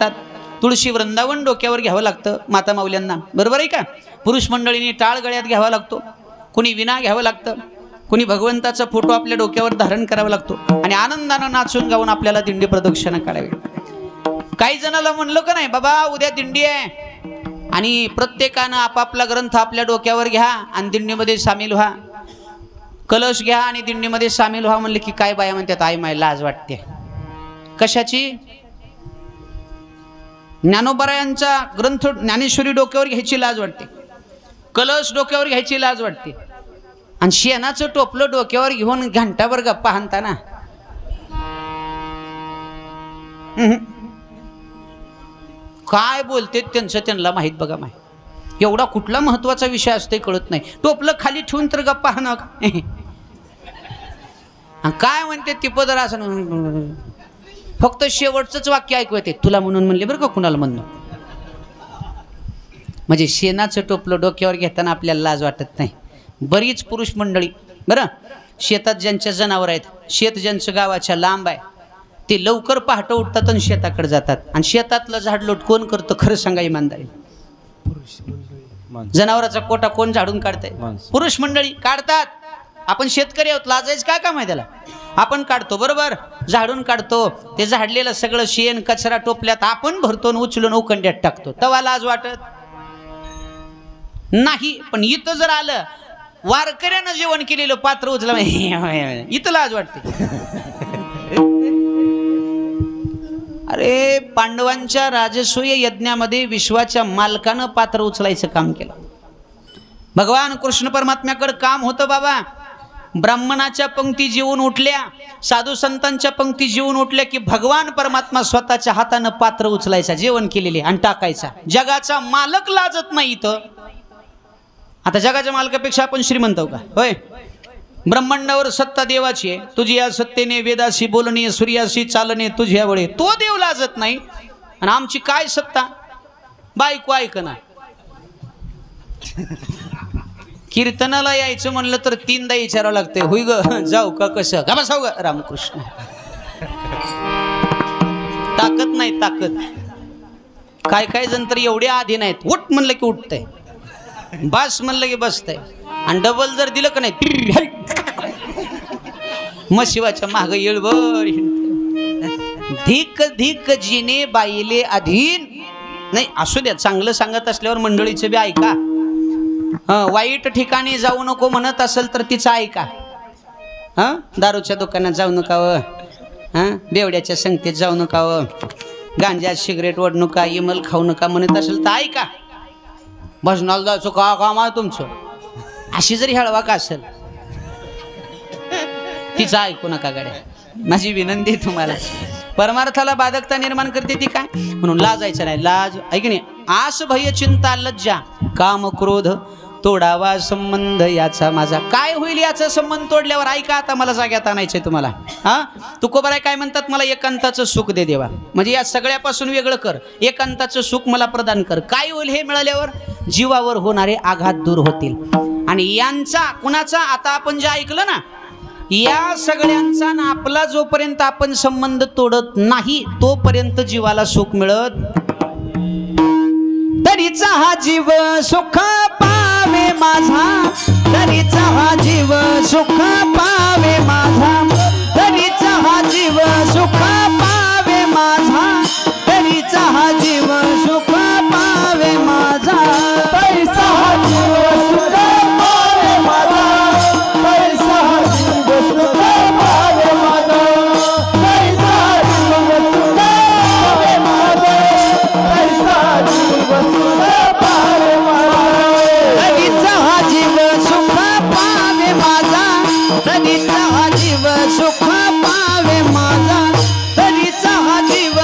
लागतात. तुळशी वृंदावन डोक्यावर घ्यावं लागतं माता माऊल्यांना, बरोबर आहे का. पुरुष मंडळींनी टाळ गळ्यात घ्यावा लागतो, कुणी विना घ्यावं लागतं, कुणी भगवंताचा फोटो आपल्या डोक्यावर धारण करावा लागतो आणि आनंदानं नाचून गाऊन आपल्याला दिंडी प्रदक्षिणा काढावी. काही जणाला म्हणलं का नाही बाबा उद्या दिंडी आहे आणि प्रत्येकानं आपापला ग्रंथ आपल्या डोक्यावर घ्या आणि दिंडीमध्ये सामील व्हा, कलश घ्या आणि दिंडीमध्ये सामील व्हा म्हणले की काय बाया म्हणतात आई माय लाज वाटते. कशाची? ज्ञानोबरायांचा ग्रंथ ज्ञानेश्वरी डोक्यावर घ्यायची लाज वाटते, कलश डोक्यावर घ्यायची लाज वाटते आणि शेणाचं टोपलं डोक्यावर घेऊन घंटाभर गप्पा हाणताना काय बोलते त्यांचं त्यांना माहित. बघा माहित एवढा कुठला महत्वाचा विषय असते कळत नाही. टोपलं खाली ठेवून तर गप्पा हाण काय म्हणते ती पदर असं फक्त शेवटचंच वाक्य ऐकू येते तुला म्हणून म्हणले बरं का, कुणाला म्हणणं. म्हणजे शेणाचं टोपलं डोक्यावर घेताना आपल्याला लाज वाटत नाही. बरीच पुरुष मंडळी बरं शेतात ज्यांच्या जनावर आहेत, शेत ज्यांचं गावाच्या लांब आहे ते लवकर पहाटे उठतात आणि शेताकडे जातात आणि शेतातलं झाडलोट कोण करतं खरं सांगा इमानदारी? जनावराचा कोटा कोण झाडून काढतंय? पुरुष मंडळी काढतात. आपण शेतकरी आहोत, लाजायचं काय काम आहे त्याला? आपण काढतो बरोबर, झाडून काढतो. ते झाडलेलं सगळं शेण कचरा टोपल्यात आपण भरतो आणि उचलून उकंड्यात टाकतो. तेव्हा लाज वाटत नाही. पण इथं जर आलं वारकऱ्यानं जेवण केलेलं पात्र उचला इथं लाज वाटते. अरे पांडवांच्या राजसूय यज्ञामध्ये विश्वाच्या मालकानं पात्र उचलायचं काम केलं. भगवान कृष्ण परमात्म्याकडे काम होतं बाबा. ब्राह्मणाच्या पंक्ती जेवून उठल्या, साधू संतांच्या पंक्ती जेवून उठल्या की भगवान परमात्मा स्वतःच्या हातानं पात्र उचलायचा जेवण केलेले आणि टाकायचा. जगाचा मालक लाजत नाही इथं. आता जगाच्या मालकापेक्षा आपण श्रीमंत का? होय. ब्रह्मांडावर सत्ता देवाची आहे. तुझी या सत्तेने वेदाशी बोलणे सूर्याशी चालणे तुझ्या वळे, तो देव लाजत नाही. आणि आमची काय सत्ता? बायको ऐकना. कीर्तनाला यायचं म्हणलं तर 3दा विचारावं लागतंय, होय ग जाऊ का कसं का बसाव ग रामकृष्ण. ताकद नाही ताकद. काय काय जण तर एवढे आधी नाहीत, उठ म्हणलं की उठतंय, बस म्हणलं की बसतंय आणि डबल जर दिलं का नाही मग शिवाच्या माग येळभर. धिक धिक जिने बाईले अधीन. नाही असू द्या, चांगलं सांगत असल्यावर मंडळीचं बी ऐका. वाईट ठिकाणी जाऊ नको म्हणत असेल तर तिचं ऐका. दारूच्या दुकानात जाऊ नका व, बेवड्याच्या संगतीत जाऊ नका व, गांजा सिगरेट ओढ नका, इमल खाऊ नका म्हणत असेल तर ऐका. भजनाला जायचं का काम आहे तुमचं अशी जरी हळवा का असेल तिचं ऐकू नका गड्या. माझी विनंती आहे तुम्हाला. परमार्थाला बाधकता निर्माण करते ती काय म्हणून लाजायचं नाही. लाज ऐक नाही. आस भय चिंता लज्जा काम क्रोध तोडावा संबंध याचा माझा. काय होईल याचा संबंध तोडल्यावर? ऐका आता मला जाग्यात आणायचंय तुम्हाला. तुकोबाराय काय म्हणतात? मला एकांताचं सुख दे देवा. म्हणजे या सगळ्यापासून वेगळं कर, एकांताचं सुख मला प्रदान कर. काय होईल हे मिळाल्यावर? जीवावर होणारे आघात दूर होतील. आणि यांचा कुणाचा आता आपण जे ऐकलं ना, या सगळ्यांचा ना आपला जोपर्यंत आपण संबंध तोडत नाही तोपर्यंत जीवाला सुख मिळत. तरीचा हा जीव सुख पावे माझा, तरीचा हा जीव सुख पावे माझा, तरीचा हा जीव सुख पावे माझा, तरीचा हा जीव सुख पावे माझा, तरीचा हा जीव सुख पावे माझा, तरीचा हा जीव सुख पावे माझा, तरीचा हा जीव सुख पावे माझा, तरीचा हा जीव सुख पावे माझा, तरीचा हा जीव सुख पावे माझा, तरीचा हा जीव सुख पावे माझा, तरीचा हा जीव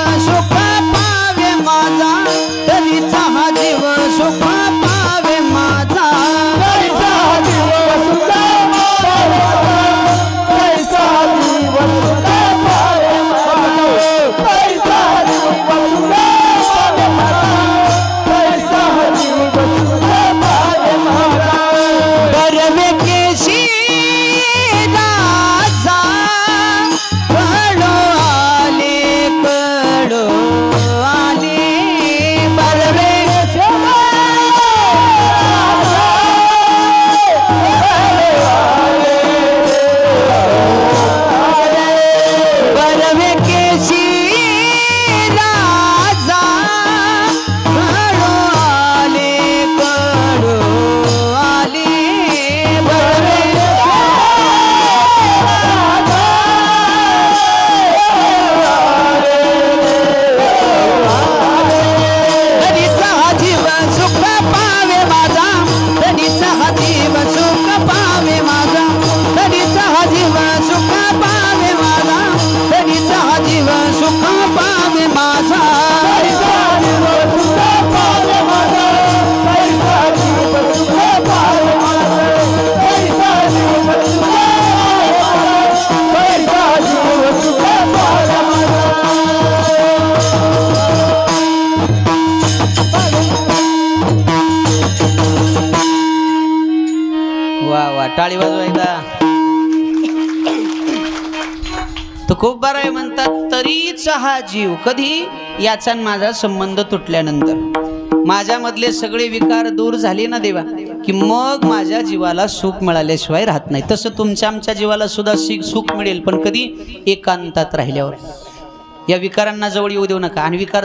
वा वा, टाळी वाजवा एकदा. तो खूप बरं आहे म्हणतात. तरीचा हा जीव कधी, याचा आणि माझा संबंध तुटल्यानंतर, माझ्यामधले सगळे विकार दूर झाले ना देवा, की मग माझ्या जीवाला सुख मिळाल्याशिवाय राहत नाही. तसं तुमच्या आमच्या जीवाला सुद्धा सुख मिळेल, पण कधी, एकांतात राहिल्यावर. या विकारांना जवळ येऊ देऊ नका. आणि विकार